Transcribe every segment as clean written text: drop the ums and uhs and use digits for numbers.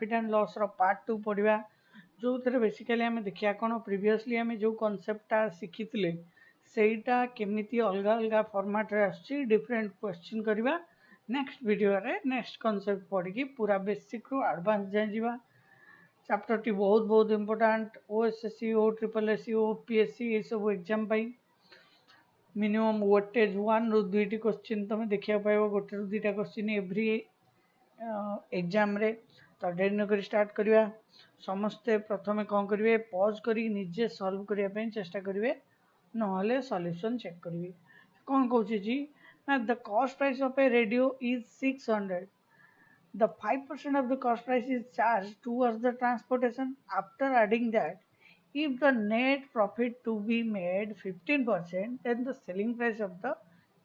Profit and loss रो part 2 पढ़िबा जो थे बेसिकली आम देखिए कौन प्रिवियसली आम जो कनसेप्टा शिखी सेटा केमिति अलग अलग फॉर्मेट रे आछी डिफरेंट क्वेश्चन करवा नेक्स्ट वीडियो रे नेक्स्ट कॉन्सेप्ट पढ़ी पूरा बेसिक रु एडवांस जाए जीवा चैप्टर टी बहुत बहुत इंपोर्टेंट ओएसएससी ओ ट्रिपल एससी ओ पीएससी ये सब एग्जाम पाई मिनिमम वेटेज 1 रु 2 क्वेश्चन तुम देखा पाइब गोटे रु 2 क्वेश्चन एव्री एग्जाम रे तो डेरी नक स्टार्ट करवा समस्ते प्रथमे कौन करेंगे पॉज करी निजे सॉल्व करने चेष्टा करेंगे ना सॉल्यूशन चेक करेंगे कौन कौन जी ना the cost price of A radio is 600 the 5% of the cost price is charged towards the transportation. After adding that, if the net profit to be made 15%, then the selling price of the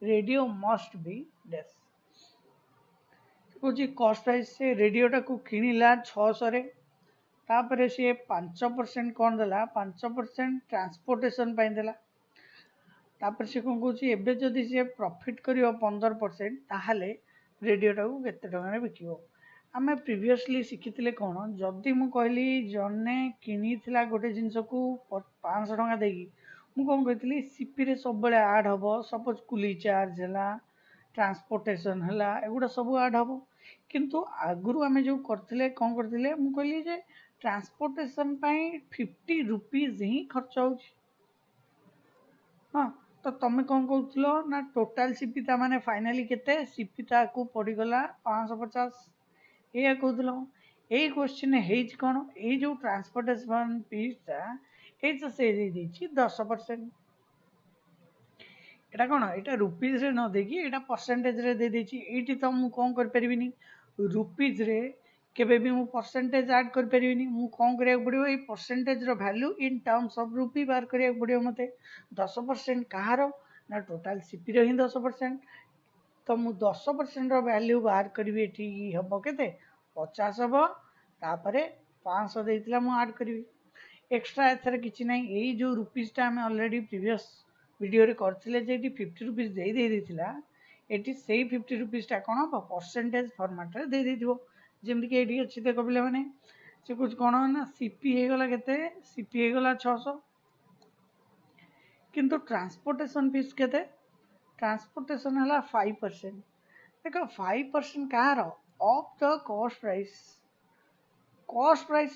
radio must be less. कौन cost price से रेडियोटा को किणिला 600 रे तापर सी 5% कौन देला 5% transportation पाई देला तापर से कौन कौन एबे जदि सी प्रॉफिट करियो 15% ताहाले रेडियोटा को केते टଙ୍କା बिकिबो आम प्रिवियसली शिखी कौन जदि मु कहली जने किनी गोटे जिनस को 500 टଙ୍କା देगी मु कौन कही सीपी रे सब बेले ऐड हम सपोज कुली चार्ज है ट्रांसपोर्टेशन है एगुड़ा सब ऐड हम किंतु आगुरी आम जो करते कौन करते मु कहली जे ट्रांसपोर्टेशन 50 रुपीज ही खर्च हो हाँ तो तुम कौन कहूल ना टोटाल सीपी माने फाइनाली केते सीपी को पड़गला 550 ये कहूल यही क्वेश्चन है कौन ये जो ट्रांसपोर्टेशन फीसटा ये से 10% एटा कौन यहाँ रुपीज रे न देकी एटा परसेंटेज रे दे देची एटी तो मु कौन कर परिबिनी रुपीज रे केबे भी मु परसेंटेज ऐड कर परिबिनी मु कौन करिया पड़िबो ए परसेंटेज रो value in terms of rupee बार करिया पड़िबो मते 10% कहार ना टोटल सीपी रो ही 10% तो मु 10% रो वैल्यू बाहर करी एठी हम केते 50 हम तापरे 500 देइतिला मु ऐड करी एक्स्ट्रा एथर किछि नै एई जो रुपीसटा हमें ऑलरेडी प्रीवियस वीडियो रे करथिले जे 50 रुपीस दे देथिला एटी सेही 50 रुपीसटा कोन हो परसेंटेज फॉर्मेट रे दे देथिबो जेमति कि एटी अछि देखो पिले माने से कुछ कोन ना सीपी हे गला केते सीपी हे गला 600 किंतु ट्रांसपोर्टेशन फीस केते ट्रांसपोर्टेशन हला 5% देखो 5% कार ऑफ द कॉस्ट प्राइस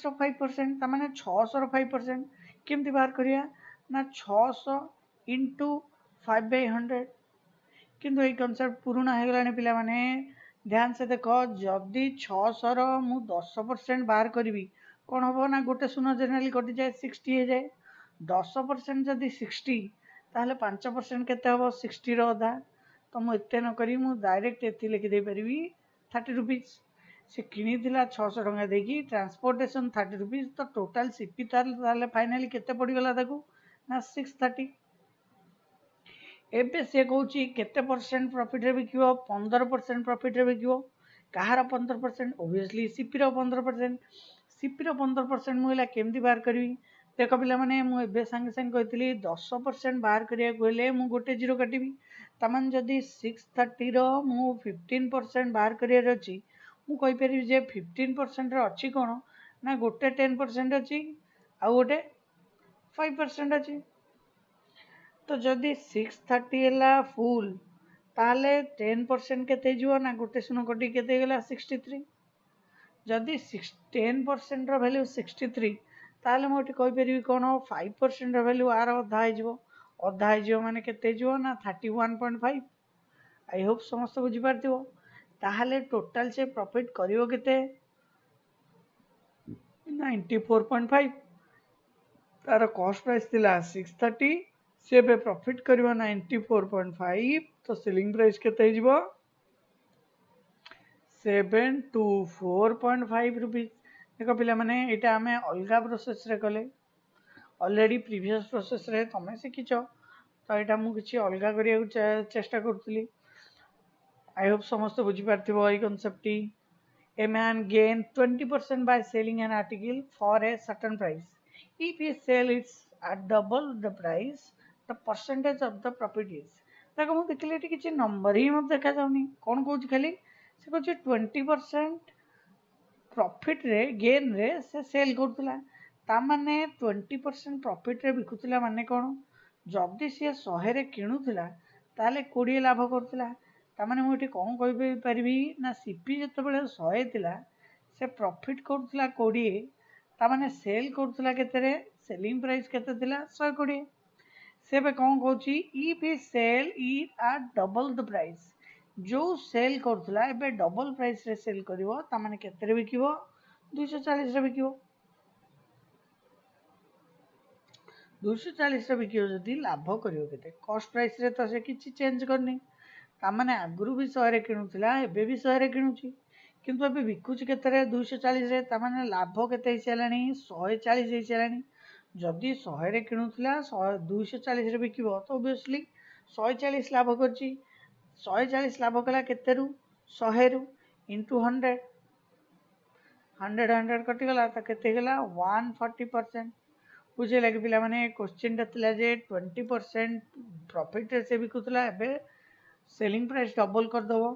रो 5% ता माने 600 रो 5% केमति बाहर करिया ना 600 इंटू 5/100 किंतु ये कॉन्सेप्ट पुराना हो गलानी पिला माने ध्यान से देखो जदि 600 रो मु 10% बाहर करी कौन हम ना गोटे शून्य जेनेराली कटि जाए 60 हो जाए 10% जदि 60 ताहले 5% केते हम 60 रो अधा तो मुझे न करी मु डायरेक्ट एति लिखि दे परिबी 30 रुपीस से किनी दिला 600 टଙ୍କା देकी ट्रांसपोर्टेशन 30 रुपीस तो टोटल सीपी ताले फाइनली केते पड़ी गला ताकू ना 630 एबे से कहूँ केते परसेंट प्रॉफिट रे बिकिबो 15% प्रॉफिट रे बिकिबो कहार 15% ओबियसली सीपी रो 15% सीपी रो 15% मुला केमती बाहर करी देख पिला माने मु एबे संगे संगे कहतली 10% बाहर करिया कहले मु गोटे जीरो काटिबी तमान जदी 630 रो मु 15% बाहर करिया रची मु कहि परिबी जे 15% रे अछि कोन ना गोटे 10% अछि आ गोटे 5% अछि तो जदि 630 है फुल ताले 10% केते जीवो ना गोटे शून्य कटी केते गला 63 जदि 10% रो वैल्यू 63 ताले मोटी कहि परिबी कोन 5% रो वैल्यू आर अधा जीवो माने केते जीवो ना 31.5 आई होप समस्त बुझी पारथिबो ताहाले टोटल से प्रॉफिट करिवो केते 94.5 तार कॉस्ट प्राइस थिला 630 से पे प्रॉफिट करिवो 94.5 तो सेलिंग प्राइस केते हिजबो 724.5 रुपीस देखो पिला माने एटा हमें अलगा प्रोसेस रे कले ऑलरेडी प्रीवियस प्रोसेस रे तमे सिखिचो तो एटा मु किछि अलगा करिया चेष्टा करथली आई होप समस्त बुझी पारथिबो ए कांसेप्ट टी A man gain 20% by selling an article for a certain price. If he sell it at double the price, the percentage of the profit is. देखो मुझे देखिले एटी किछि नंबर ही मत देखा जाउनी कोन कहूची खाली से कहूची 20% प्रॉफिट रे गेन रे से सेल करुला ताने 20% प्रॉफिट रे बिकुला माने कौन जदि सी 100 रे किणुला ताले 20 लाभ करुला ताने मुझे कौन कही ना सीपी जिते 100 थिला से प्रॉफिट करुला 20 ताने सेल करुला केते सेलिंग प्राइस केते थिला 120 से कौन कौच इफ इ सेल इ आट डबल द प्राइस जो सेल करुला एबे डबल प्राइस रे सेल करिवो ताने केते बिकिवो 240 रे बिकिवो 240 रे बिकिवो जदि लाभ करिवो केते कॉस्ट प्राइस रे तो से किछि चेंज करनी ताने आगुरु भी 100 रे किणुथिला एबे भी 100 रे किणुची किंतु एबे बिकुची केते रे 240 रे ताने लाभ केते हिसालानी 140 हिसालानी जदि 100 रे किणुथिला 240 रे बिकिवो तो ऑब्वियसली 140 लाभ करची 140 लाभ कला केते रु 100 रु इंटू 100 100 कटिगला तो केते गला 140% बुझे लगे पिला माने क्वेश्चन टा जे 20% प्रॉफिट से बिकुला एबे सेलिंग प्राइस डबल कर दबो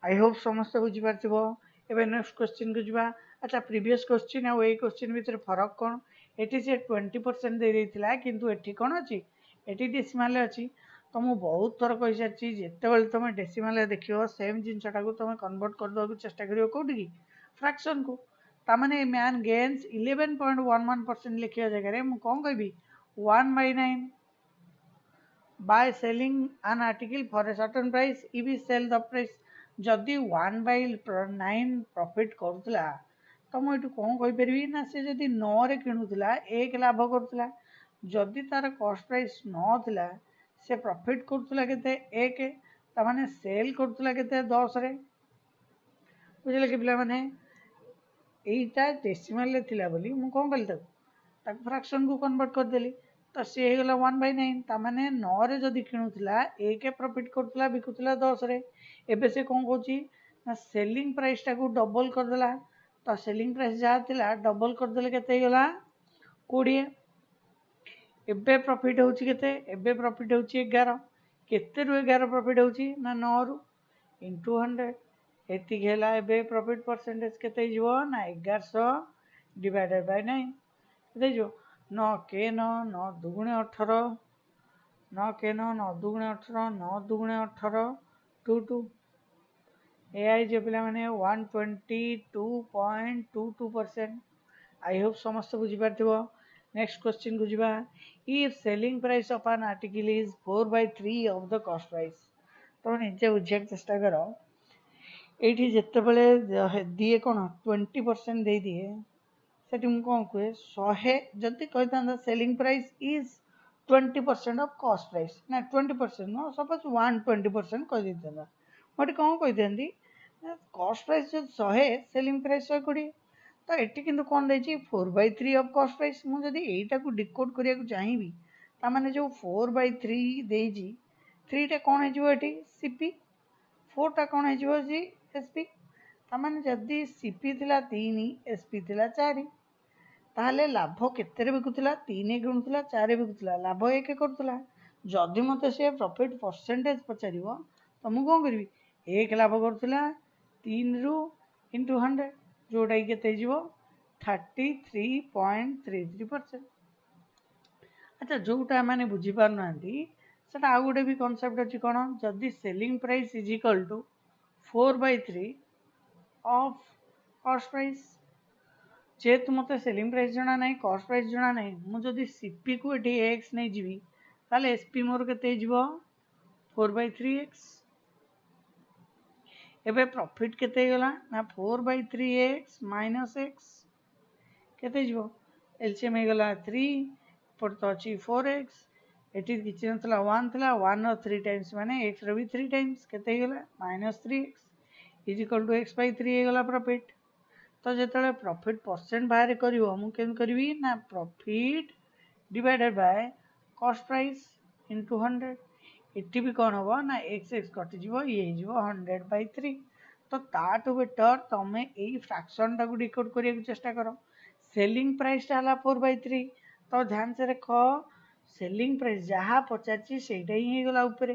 आई होप समस्त बुझी पारथिबो एबे नेक्स्ट क्वेश्चन को जिबा अच्छा प्रीवियस क्वेश्चन आ ए क्वेश्चन भीतर फरक कोन एटी से 20% दे देथिला किंतु एठी कोन अछि एटी डेसिमल अछि तो मु बहुत थर कहि सारछि जेते बेले तुम डेसिमल देखियो सेम जिंसटा को तुम कन्वर्ट कर दो चेष्टा करियो कोठी की फ्रैक्शन को तामाने मैन गेन्स 11.11% लिखिया जगह रे मु कोन कहबी 1/9 by selling an article for a certain price if we sell the price जदि 1/9 प्रॉफिट करुला तो मुझे कौन कहीपरि ना से जदि 9 रे किणुला 1 लाभ करुला जदि तार कॉस्ट प्राइस 9 थिला से प्रॉफिट करुला केते 1 तामाने सेल करुला केते 10 रे बुझले कि पिला माने एटा डेसिमल रे थिला बोली मु कोन कली ताक फ्रैक्शन को कन्वर्ट कर देली तो सी हो गला 1/9 तामाने 9 रे जदि किणुला 1 प्रॉफिट करुला बिकुला 10 रे एबे से कोन कहूची ना सेलिंग प्राइस टा को डबल कर देला तो सेलिंग प्राइस जहा थिला डबल कर देले केते गला 20 एबे प्रॉफिट होची केते एबे प्रॉफिट होची 11 केते रु 11 प्रॉफिट होची ना 9 रु इंटू 100 एति गेला एबे प्रॉफिट परसेंटेज केते जीवो ना 1100 डिवाइडेड बाय 9 केते जो 9 के 9 9 दुगुणे 18 9 के 9 9 दुगुणे 18 9 दुगुणे 18 22 एआई जे पिला माने 122.22% आई होप समस्त बुझी पारथिबो नेक्स्ट क्वेश्चन को जिबा if selling price of an article is 4/3 of the cost price तो निजे बुझिया चेष्टा करो एठी जत्ते बेले दिए कोन 20% दे दिए सेठी मु कोन कहे 100 जति कहता selling price is 20% of cost price ना 20% नो सपोज 120% कह देता मोटे कौन कही दिंदी कॉस्ट प्राइस जो 100 सेलिंग प्राइस 120 तो एटी किंतु कौन देछि 4/3 ऑफ कॉस्ट प्राइस मु जदी एटा को डिकोड करिया को चाहिबी ता माने जो 4/3 देछि 3 टा कौन है जो एटी सीपी 4 टा कौन है जो जी एसपी ता माने जदी सीपी थिला 3 एसपी थिला 4 ताहले लाभ केते बिकुला 3 किणुला 4 बिकुला लाभ 1 करुला जदि मते से प्रॉफिट परसेंटेज पचारिबो तो मु कोन करबी 1 लाभ करुला 3 रु इंटू 100 जोटा कि केते जीवो 33.33%। अच्छा जोटा माने बुझी पार नांती सेटा आ गोटे भी कांसेप्ट अछि कोन जदि selling price is equal to 4/3 of cost price जेहेतु मते सेलिंग प्राइस जना नहीं कॉस्ट प्राइस जना नहीं मु जदि सीपी को एटी एक्स नहीं जीवी ताले एसपी मोर केते जीवो 4/3x एबे प्रॉफिट केते गला ना 4/3x माइनस x केते जीवो एलसीएम हे गला 3 पर तो अछि 4x एटी किछि नथला 1 थला 1 रो 3 टाइम्स माने x रो भी 3 टाइम्स केते गला -3x is equal to x/3 हे गला प्रॉफिट तो जेतले प्रॉफिट परसेंट बाहर करिवो मु केन करबी ना profit divided by cost price into 100 eighty भी कौन हम ना एक्स एक्स कटि ये 100/3 तो ताठू बेटर तमें यही फ्रैक्शन टाक डिकोड करने चेष्टा कर सेलिंग प्राइस टा 4/3 तो ध्यान से रख सेलिंग प्राइस जहाँ पचार से ही गला 4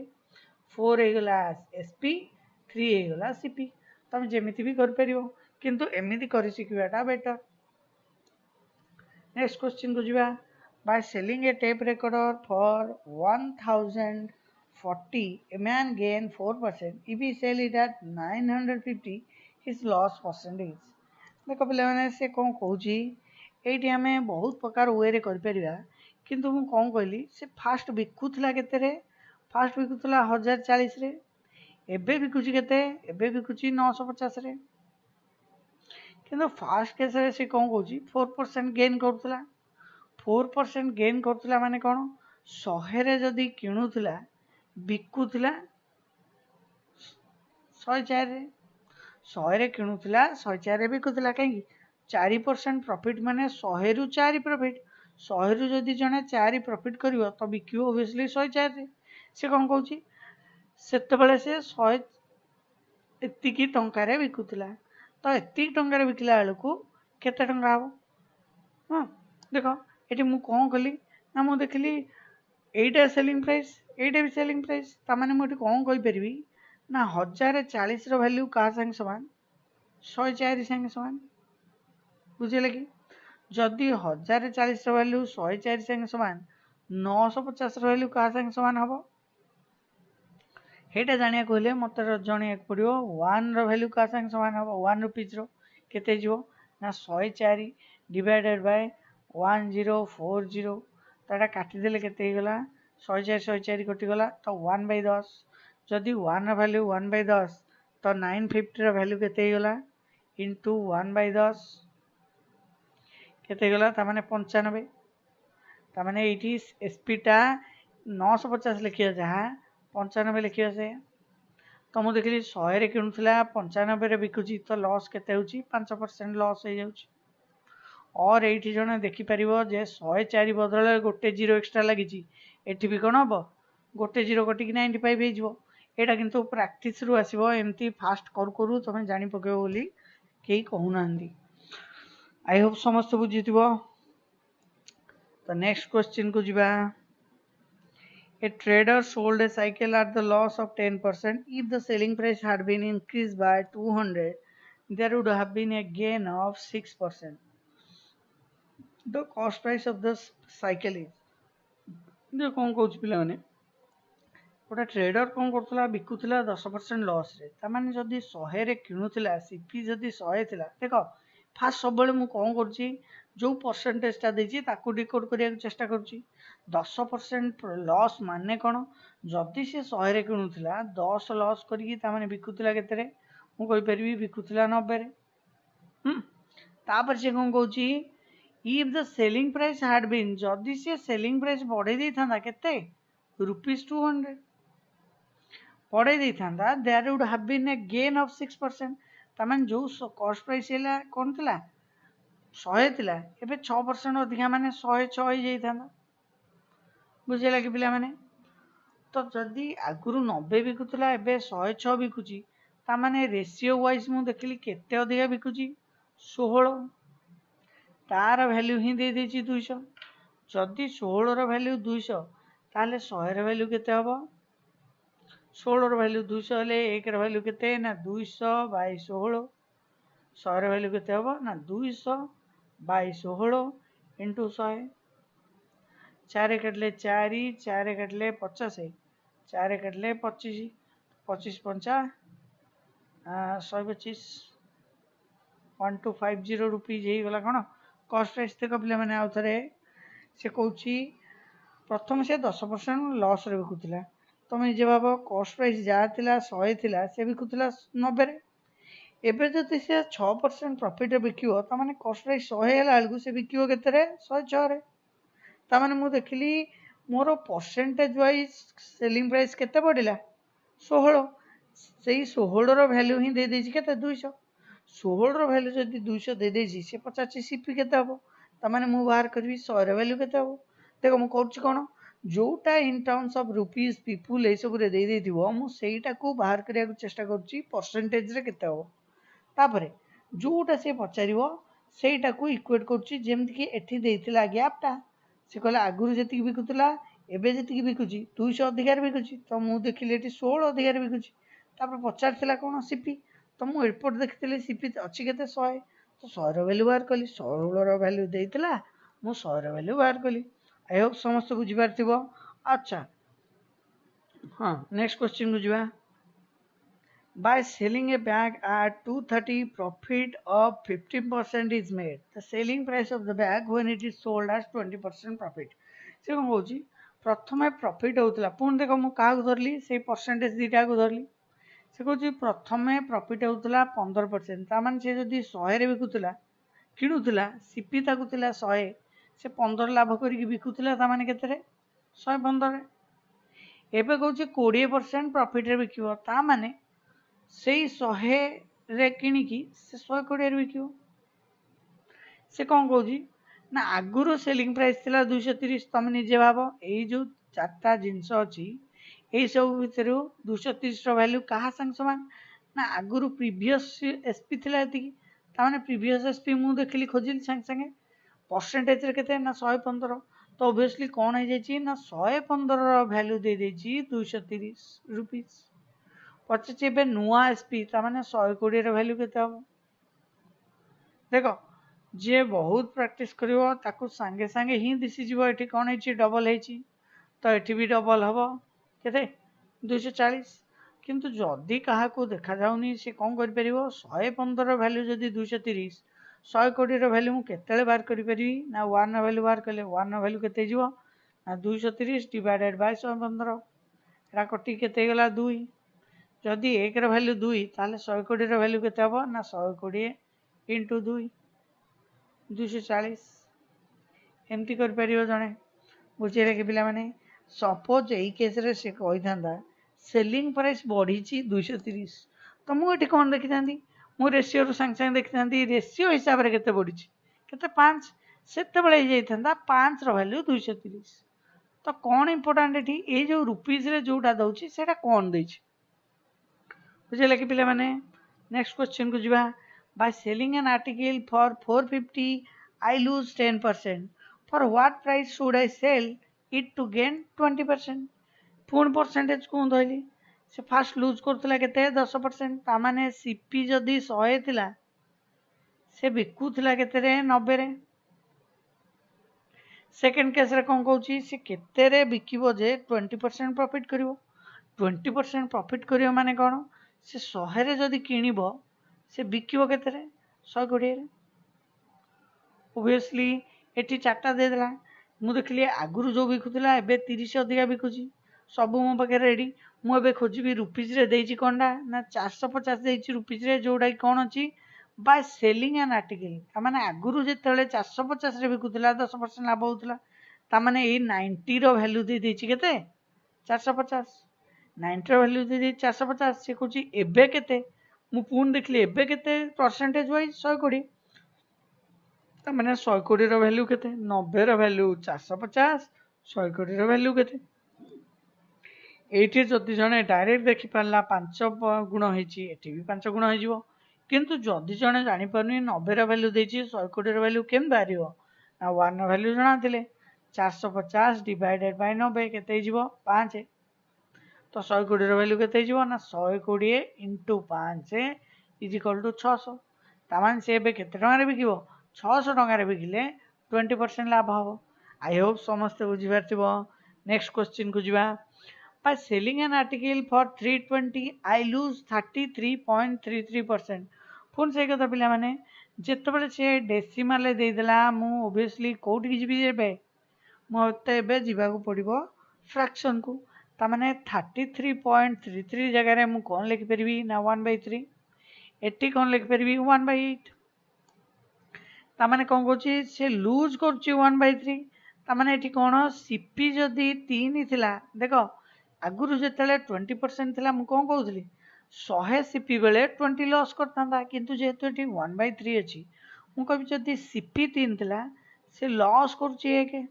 हो गला एसपी 3 हो गला सीपी तुम जमी भी कर किंतु एमिति करि शिखिबाटा बेटर। नेक्स्ट क्वेश्चन को जीवा। By selling A tape recorder for 1040 a man gain 4%, if he sell it at 950 his loss percentage। देख पे से कौन कौन ये आम बहुत प्रकार वे रे किंतु मु कौन कहली से फास्ट बिकुला के फास्ट बिकुला 1040 रे एबे बिकुची केते एबे बिकुची 950 रे किंतु फास्ट केस रे से कौन कहूँ 4% गेन करुला 4% गेन करुला माने कौन 100 रे जदि किणुला बिकुला 104 रे 100 रे किणुला 104 रे बिकुला कहीं 4% प्रॉफिट माने 100 रु 4 प्रॉफिट 100 रु जदि जने 4 प्रॉफिट करिवो तो बिकियो ओबियसली 104 रे से कौन कहूँ सेते बेले से 100 एतिकी टंका बिकुला तो एतिक टंका बिकला बेलू केते टंका हम हाँ देख ये मुझे कौन कली ना मुझे देखली यहीटा सेलिंग प्राइस यहीटा भी सेलिंग प्राइस ताने मुझे कौन कहीपर ना 1040 वैल्यू क्या संगे सामान 104 संगे सामान बुझे कि जदि 1040 वैल्यू 104 संगे सामान 950 वैल्यू क्या संगे सामान हम हेटा जानिया कहले मत जाना पड़ो 1 वैल्यू क्या संगे सामान हम 1 रुपीज केते जीवो ना 104 डिवाइडेड बाय 1040 ताटा काटिदेले केते गला 104 कटिगला तो 1/10 जदि 1 वैल्यू 1/10 तो 950 वैल्यू केते गला इंटू 1/10 केते गला तामाने 95 तामाने एटी एसपीटा 950 लिखिया जहाँ 95 लिखिया से तो मुझे देखिए 100 रे किणुला 95 रे बिकुची तो लॉस केते होची 5% लॉस हो जाउची और ये जन देखिपर जे 104 बदल गोटे जीरो एक्सट्रा लगी एटी भी कौन हम गोटे जीरो कटिक 95 हो यहाँ किंतु प्रैक्टिस रु आसो एमती फास्ट करू करू तुम जानी पकेब बोली कहीं कहूना आई होप समस्त बुझी तो नेक्स्ट क्वेश्चन को जीवा। A trader sold a cycle at the loss of 10%. If the selling price had been increased by 200, there would have been a gain of 6%. The cost price of the cycle is जो कौन कौच पिला माने गोटे trader कौन करुला बिकुला 10% loss रे तामाने जदि 100 रे किणुला CP जदि 100 थिला देख फास्ट सब मु कौन करुची जो परसेंटेज टा देची ताकू डिकोड करिया चेष्टा करुची 10% लॉस माने कौन जदि से 100 रे किणुला 10 लॉस करिकी तामाने बिकुला केते रे मु कहि परबी बिकुला 90 रे तापर से कौन कहूची if the selling price had been जदि से selling price बढ़े दी था केते ₹200 बढ़े दी था there would have been a gain of 6%। तामान जो कॉस्ट प्राइस है कौन थिला 100 थिला एबे 6% अधिका माने 106 हो जाई था बुझेला कि पिला माने तो जदि आगुरु 90 बिकुला एबे 106 बिकुची तामाने रेशियो वाइज मु देखली केते अधिका बिकुची 16 तार वैल्यू ही दे देची 200 जदि 16 वैल्यू 200 ताले 100 वैल्यू केते हबो 16 वैल्यू 200 हेले 1 वैल्यू केते ना 200 बाय 16 100 वैल्यू केते हबो ना 200 बाय 16 इंटू 100 4 कटले 4 4 कटले 50 4 कटले 25 25 पंचा 125 1250 रुपीज हो गला कौन कॉस्ट प्राइस देख पे मैंने आउ थे से कौच प्रथम से 10% लॉस रे बिकुला तुम निजे भाव कॉस्ट प्राइस जहाँ थी 100 थिला से बिकुला 90 एबे जदि से 6% प्रॉफिट बिकिबो त माने कॉस्ट प्राइस 100 हैला बेलू से बिकिबो केते 106 रे त माने मु देखली मोर परसेंटेज वाइज सेलिंग प्राइस केते पड़िला 16 से 16 रो वैल्यू ही दे देछि केते 200 16 रो वैल्यू जदि 200 दे देछि से 50 सीपी केते हबो त माने मु बाहर करबी 100 रो वैल्यू केते हबो देखो मु कहूची कोन जोटा इन टर्म्स ऑफ रुपीज पीपुल ए सब रे दे देथिबो मु सेईटा को बाहर करिया चेष्टा करूची परसेंटेज रे केते हबो तापरे जोटा से पचारिबो सेईटा को इक्वेट करूची जेमति कि एठी देथिला गैपटा से कहला आगुरु जति बिकुतला एबे जति बिकुची 200 अधिकार बिकुची तो मु देखिले एठी 16 अधिकार बिकुची तापर पचारथिला कोन सीपी तो मु रिपोर्ट देखी सीपी अच्छी के 100 तो 100 वैल्यू बाहर कली 16 वैल्यू देता मु 100 वैल्यू बाहर कली। आई होप समस्त बुझीपार। अच्छा हाँ नेक्स्ट क्वेश्चन को जावा। By selling a bag at 230, profit of 15% is made. The selling price of the bag when it is sold as 20% profit. से कौन कौची प्रथम प्रॉफिट होता पुणी देख मुझे क्या धरली से परसेंटेज दीटा को धरली से कौन प्रथम प्रॉफिट होता 15% तार से जदि 100 बिकुला किणुला सीपी ताकू 100 से 15 लाभ करके बिकुला ताने के 115 एवं कौन 20% प्रॉफिट रे बिकिबो ता माने से 100 रे किणिकी से 120 रे बिकिबो। से कौन कौची ना आगुरु सेलिंग प्राइस थिला 230 तुम निजे भाव यही जो चार्टा जिनस अच्छी यही सब भितर 230 वैल्यू क्या संग समान ना आगुरु प्रीवियस एसपी थिला एतिकी ताने प्रीवियस एसपी मु देखली खोजिली संग संगे परसेंटेज रे केते ना 115 तो ऑब्वियसली कौन है जाई ना 115 वैल्यू दे देची 230 रुपीस पचास एवं नुआ एसपी ताने 120 वैल्यू केते हम देख जे बहुत प्रैक्टिस करिवो ताकू सांगे सांगे ही दिसीଯିव एठी कौन है डबल है तो एठी भी डबल हम केते 240 किंतु जदि क्या देखा जाऊनी से कौन कर 115 वैल्यू जदि 230 120 वैल्यू मुझे बाहर करी ना 1 वैल्यू बाहर कले 1 वैल्यू केते जीवो ना 230 डिवाइडेड बाय 115 एरा कटी केते गला 2 जदि 1 रो वैल्यू 2 ताले 120 रो वैल्यू केते हबो ना 120 इंटू 2 240 एमती कर परियो जणे बुझेले कि पिला माने सपोज एई केस रे से कहि थांदा सेलिंग प्राइस बढ़ी 230 तो मुझे कौन देखी था मु रेसीओ रु सांग सांग देखी था रेसीओ हिसाब से केते बढ़ी केते 5 सेते बेले जाई थांदा 5 रो वैल्यू 230 तो कौन इंपोर्टेंट एठी ए जो रुपीस रे जोटा दउची सेटा कौन देछि बुझेले कि पिला माने नेक्स्ट क्वेश्चन को जिबा bye selling an article for 450 I lose 10%. For what price should I sell it to gain 20%? पुण परसेंटेज को धरली से फास्ट लुज करथिला केते 10% तामाने सीपी जदि 100 थिला से बिकुथिला केते रे 90 रे। सेकंड केस रे कोन कहूची से केते रे बिकिबो जे 20% प्रॉफिट करिवो 20% प्रॉफिट करिवो माने कोन से 100 रे जदि किनिबो से बिकिबो केते रे 120 रे। ओबियसली एटी चार्टा दे देला मु देखली आगुरु जो बिकुथिला एबे 30 अधिका बिकुची सब मो पाखे रेडी मु एबे खोजिबी रुपीज रे देइची कोनडा ना 450 देइची रुपीज रे जोडा कोन अछि बाय सेलिंग एन आर्टिकल ता माने आगुरु जेतेले 450 रे बिकुथिला 10% लाभ होउथिला ता माने ए 90 रो वैल्यू दे देइची केते 450 90 रो वैल्यू दे देइची 450 से कोची एबे केते मु पुन देखली एबे केते परसेंटेज वाइज 120 मैंने 120 रो वैल्यू केते 90 रो वैल्यू 450 120 रो वैल्यू केते एठी जदि जणे डायरेक्ट देखि पारला 5 गुण हेची एठी भी 5 गुण हे जिवो किंतु जदि जणे जानि परनी 90 रो वैल्यू देची 120 रो वैल्यू केम बारिवो ना 1 रो वैल्यू जणा थिले 450 डिवाइडेड बाय 90 केते जिवो 5 तो 120 रो वैल्यू केते जिवो ना 120 इंटू 5 इज इक्वल टू 600 तामान से बे केते टंगा रे बिकिबो 600 टंका बिकिले 20% लाभ हम। आई होप समस्त बुझीपार। नेक्स्ट क्वेश्चन को जीवा bye selling an article for 320 I lose 33.33%। पुन से कथा पिला माने जेतेबेले से डेसिमल देदेला मु ओबियसली कोठी की जीबी एबे मते एबे जीवा को पड़िबो फ्रैक्शन को ता माने 33.33 जगह रे मु कोन लिखि परबी ना 1/3 एटी कोन लिखि परबी 1/8 तामाने कौन कौची से लूज करची 1/3 तामाने एठी कौन सीपी जदि 3 थिला देखो आगुरु जेतेले 20% थिला मु कौन कहउथली 100 सीपी बेले 20 लॉस करतांदा किंतु जेहेतु एठी 1/3 अछि मु कहबी जदि सीपी 3 थिला से लॉस करची 1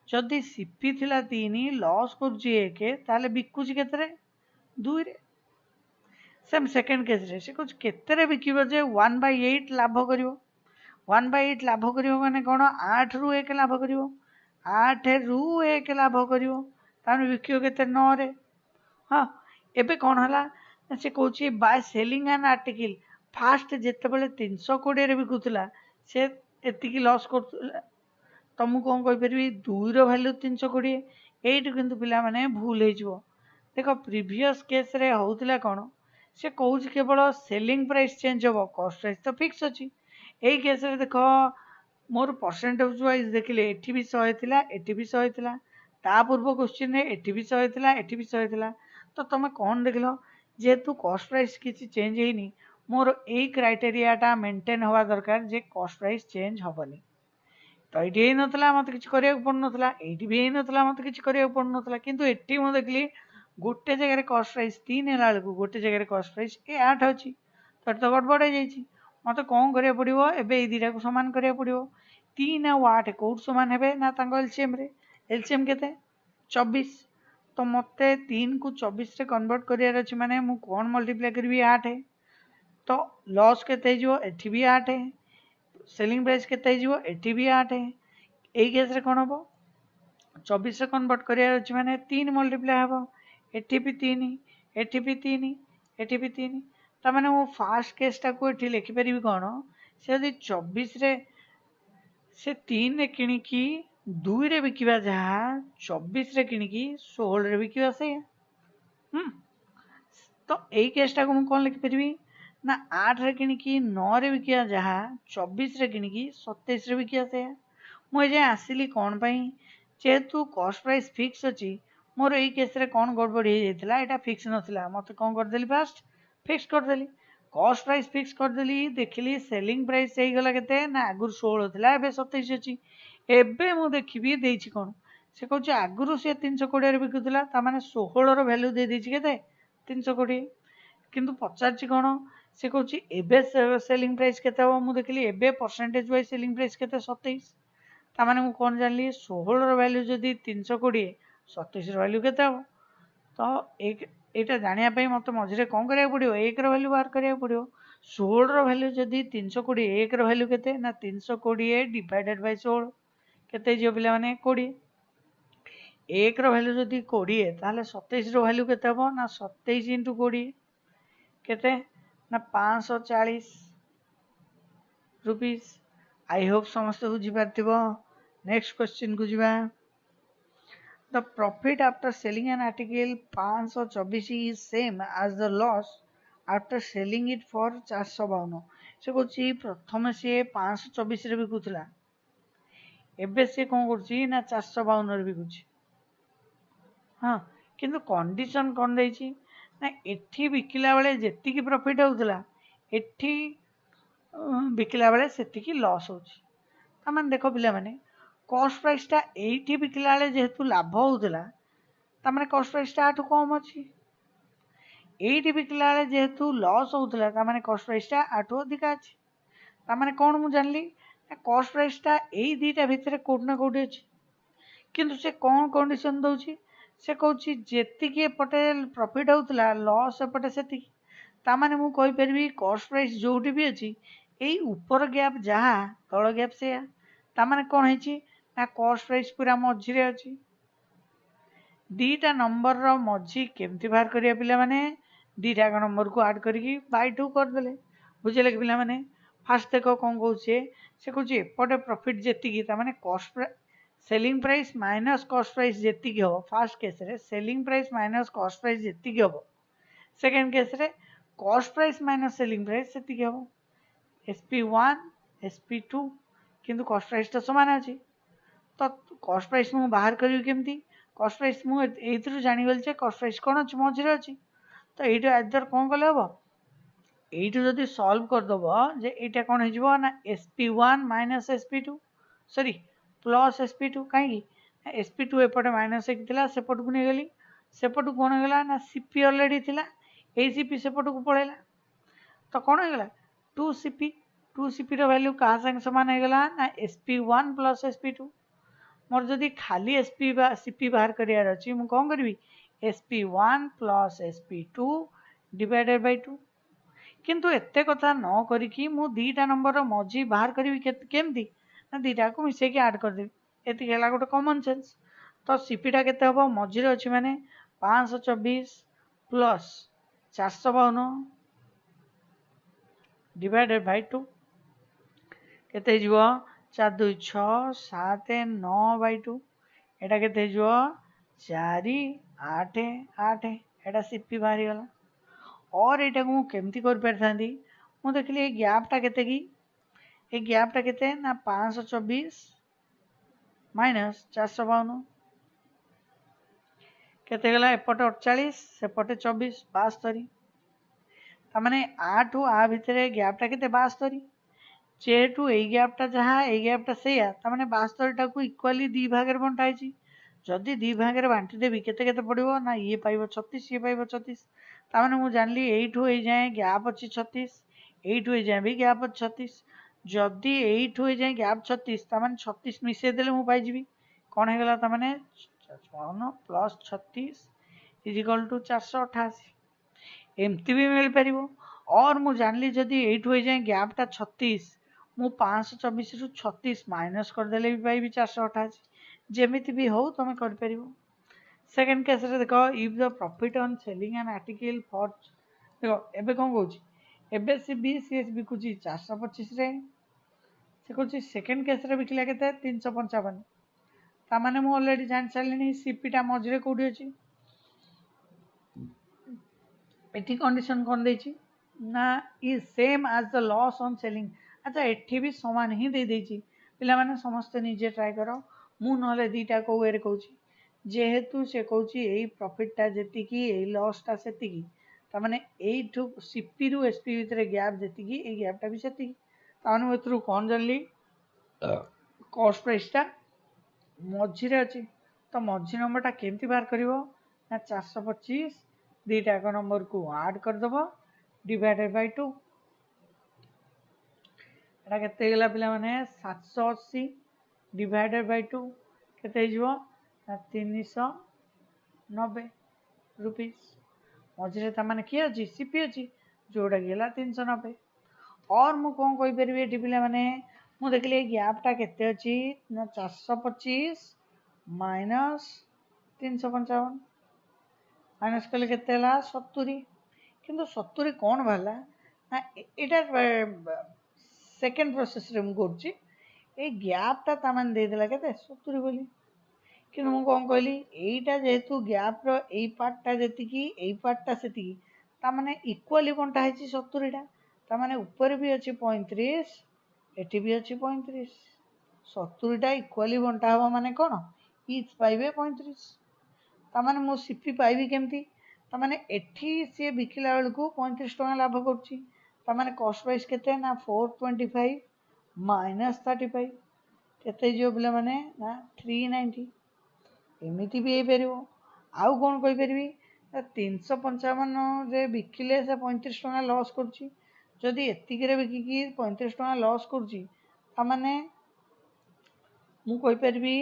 जदि सीपी थिला 3 लॉस करची 1 ताले बिकुची केते रे 2 रे सेम सेकंड केस रे से कुछ केते रे बिकिबो जे 1/8 लाभ करिवो 1/8 लाभ करिवो माने कोन 8 रु 1 लाभ करिवो 8 रु 1 लाभ करिवो ताने बिकियो केते 9 रे हां एबे कोन हला से कौची by selling an article first जितेबाला 320 बिकुला से एतिकी लॉस कर तो मुझे कौन कहीपरि 2 रो वैल्यू 320 यही किंतु पिला माने भूल हो देख प्रीवियस केस रे होउतिला कौन से कौच केवल सेलिंग प्राइस चेंज हम कॉस्ट प्राइस तो फिक्स अच्छी यही केस रे देख मोर परसेंटेज वाइज देखिले एठी भी 100 थिला एठी भी 100 थिला ता पूर्व क्वेश्चन रे एठी भी 100 थिला एठी भी 100 थिला तो तुम कौन देखल जेहेतु कॉस्ट प्राइस किसी चेंज होनी मोर ए क्राइटेरियाटा मेंटेन हवा दरकार जे कॉस्ट प्राइस चेंज हेनी तो ये नाला मत कि पड़ना ये भी नाला मत कि पड़ना कितु ये मुझे देखली गोटे जगह कस्ट प्राइस 3 है गोटे जगह कस्ट प्राइस ये 8 अच्छी तो तो गड़बड़ हो जाए मत कौन करा पड़ो एवं दीटा को सामान करा पड़ो 3 आ 8 कौट सामान है ना एलसीएम एलसीएम के 24 तो मत 3 को 24 कन्वर्ट करार अच्छे माने मु कौन मल्टीप्लाई करी 8 तो लॉस के भी 8 है सेलिंग प्राइस के भी 8 है यही केस रे कौन हम 24 कन्वर्ट करार अच्छे माने 3 मल्टीप्लाई हम एटी भी 3 एटी भी 3 एटी भी 3 तमाने मु फास्ट केसटा को एठी लिखिपारि कौन से यदि 24 रे से 3 रे किणिकी 2 रे बिकिबा जहाँ 24 रे किणिकी 16 रे बिकिबा से तो यही केसटा को मु कौन लिखिपारि ना 8 रे किणिकी 9 रे बिकिबा जहाँ 24 रे किणिकी 27 रे बिकिबा से मुझे आसिली कौन पाई जेहेतु कॉस्ट प्राइस फिक्स अच्छी मोर यही केस रे कौन गड़बड़ हो जाता है फिक्स नाला मत कौन करदेली फास्ट फिक्स करदेली कॉस्ट प्राइस फिक्स करदेली देखिली सेलिंग प्राइस होगला के ना आगुरी 16 था एवं 27 अच्छी एवं मुझे देखी देती कौन से कौन आगुरी सी 320 बिकुला ताने 16 वैल्यू दे के 320 किंतु पचार कौन से कौन सेलिंग प्राइस के मुझे देखिली एवं परसेंटेज वाइज सेलिंग प्राइस के 27 ताने मुझे कौन जानी 16 वैल्यू जदि 320 27 वैल्यू के तो एक यहाँ जानापी मत मझे कौन करा पड़ो 1 वैल्यू बाहर करा पड़ो 16 वैल्यू जदि 320 1 वैल्यू के ना 320 डिवाइडेड बाय 16 केते जो पिला माने 20 1 वैल्यू जदि 20 ताले 27 वैल्यू के ना 27 इंटू 20 केते ना 540 रुपीस आई होप समस्त बुझीपार नेक्स्ट क्वेश्चन को जीवा The profit after selling an article 524 is same as the loss after selling it for 452 से कौन प्रथम सी 524 रे बिकुला एबे से कौन कर ना 452 रे बिकुची हाँ किंतु कंडीशन कौन देछि ना एठी बिकिला बेले जेतिकी प्रॉफिट होउतला एठी बिकिला बेले सेतिकी लॉस होछि तामान देखो पिला माने कॉस्ट प्राइसटा एठी बिकिला बेले जेहेतु लाभ होउतला तामाने कॉस्ट प्राइसटा आठु कम अछि एठी बिकिला बेले जेहेतु लॉस होउतला तामाने कॉस्ट प्राइसटा आठु अधिक अछि तामाने कोन मु जानली कॉस्ट प्राइसटा एई दीटा भितरे कोट ना कोट अछि किंतु से कौन कंडीशन दउछि से कहूँ जेतिकी एपटे प्रॉफिट होउतला लॉस एपटे सेतिकी तामाने मु कहि परबी कॉस्ट प्राइस जोटी भी अछि एई ऊपर गैप जहाँ तल गैप से तामाने कौन है ना कॉस्ट प्राइस पूरा मझिरे अच्छी दीटा नंबर रो मझी केमती बाहर करिया पिला माने दीटा नंबर को ऐड करके बाय 2 करदेले बुझेले कि पिला माने फास्ट देखो कौन कहूँ से कहूँ एपटे प्रॉफिट जेतिकी तामाने cost selling price minus cost price जेतिकी हो फास्ट केस रे selling price minus cost price जेतिकी हो सेकेंड केस रे cost price minus selling price सेतिकी हो SP1 SP2 किंतु कॉस्ट प्राइस तो समान अछि तो कॉस्ट प्राइस मु बाहर करियो केमती कॉस्ट प्राइस मु एथरु जानि गल जे कॉस्ट प्राइस कोन अछि मझिरे अछि तो एटा आदर कोन कले हबो एइटु जदि सॉल्व कर दबो जे एटा कोन हे जिवो ना SP1 minus SP2 sorry plus SP2 काई SP2 एपटे माइनस 1 थिला सेपट को नै गली सेपट कोन हो गला ना CP ऑलरेडी थिला ए CP सेपट को पळेला तो कोन हो गला 2CP रो वैल्यू कहा संग समान हो गला ना SP1 प्लस SP2 मोर जदि खाली SP बा CP बाहर करियार अछि मु कोन करबी SP1 plus SP2 divided by 2 किंतु एते कथा न करिकी मु दीटा नंबर मझी बाहर करबी केमती ना दीटा को मिसे के ऐड कर देबी एति गेला गोटे कॉमन सेंस तो CP टा केते हबो मझिरे अछि माने 524 प्लस 452 डिवाइडेड बाय 2 केते हिजो 4 2 6 7 9 बाय 2 एटा केते हिजो 4 8 8 एटा सीपी बाहरी गला और एटा को केमती कर परथांदी मु देखली ए गैपटा केते की ए गैपटा केते ना 524 माइनस 452 केते गला एपटे 48 सेपटे 24 72 तामाने 8 आ भितरे गैपटा केते 72 जेहेतु ए गैपटा जहाँ ए गैपटा सेया तामाने 72 टाकू इक्वाली दी भागरे बंटा हैची जदि दी भागरे बांटी देबी केते केते पड़िबो ना ये पाइबो 36 ये पाइबो 36 तामाने मु जानली एठू ए जाए गैप अछि 36 एठू ए जाए भी गैप अछि 36 जदि एठू ए जाए गैप 36 तामाने 36 मिसे देले मु पाइ जिबी कोन हे गला तामाने 54 प्लस 36 इज इक्वल टू 488 एमती भी मिल पारिबो और मु जानली जदि एठू ए जाए गैपटा 36 मु 524 रु 36 माइनस कर देले भी पाइबी 488 जेमिति भी हो तमे कर परिबो सेकंड केस रे देखो if the profit on selling an article for देखो एबे कोन कहूची एबे से बीसीएस बिकुची 425 रे से कहूची सेकंड केस रे बिकला केते 355 ता माने मु ऑलरेडी जान सारलिनी सीपी टा मझरे कोडी अछि एठी कंडीशन कोन देछि ना is same as the loss on selling अच्छा एठी भी समान ही दे देछि पिला माने समस्त निजे ट्राई करो मु नले दीटा को वे रे कहूची जेहेतु से कहूची एई प्रॉफिट टा जेति की एई लॉस टा सेति की ता माने एठू सीपी रु एसपी भितरे गैप जेति की एई गैप टा भी सेति की ता माने एथरु कोन जानली कॉस्ट प्राइस टा मझिरे अछि तो मझी नंबर टा केमती बाहर करिवो ना 425 दीटा को नंबर को ऐड कर दबो डिवाइडेड बाय 2 एटा केते गेला पिला माने 780 डिवाइडेड बाय 2 केते हिजो ना 390 रुपीस मझिरे ता माने की अछि सीपी अछि जोडा गेला 390 और मु कोन कहि परबी एठी पिला माने मु देखली गैप टा केते अछि ना 425 माइनस 355 माइनस कले केते हला 70 किंतु 70 कोन भाला ना एटा सेकंड प्रोसेस रे मु करछि ए गैप टा ता मान दे देला केते 70 बोली किंतु मु कोन कहली एटा जेहेतु गैप रो एई पार्ट टा जेति की एई पार्ट टा सेति की ता माने इक्वली बंटा हैछि 70 टा ता माने ऊपर भी अछि 35 एठी भी अछि 35 70 टा इक्वली बंटा हवा माने कोन ईच पाइबे 35 ता माने मो सीपी पाइबी केमती ता माने एठी से बिकिला बेल को 35 टका लाभ करछि ता माने कॉस्ट प्राइस केते ना 425 माइनस 35 केते जो बिला माने ना 390 एमिति भी हे परिबो आउ कोन कहि परबी 355 रे बिकिले से 35 टका लॉस करछि जदि एतिक रे बिकी की 35 टका लॉस करछि ता माने मु कहि परबी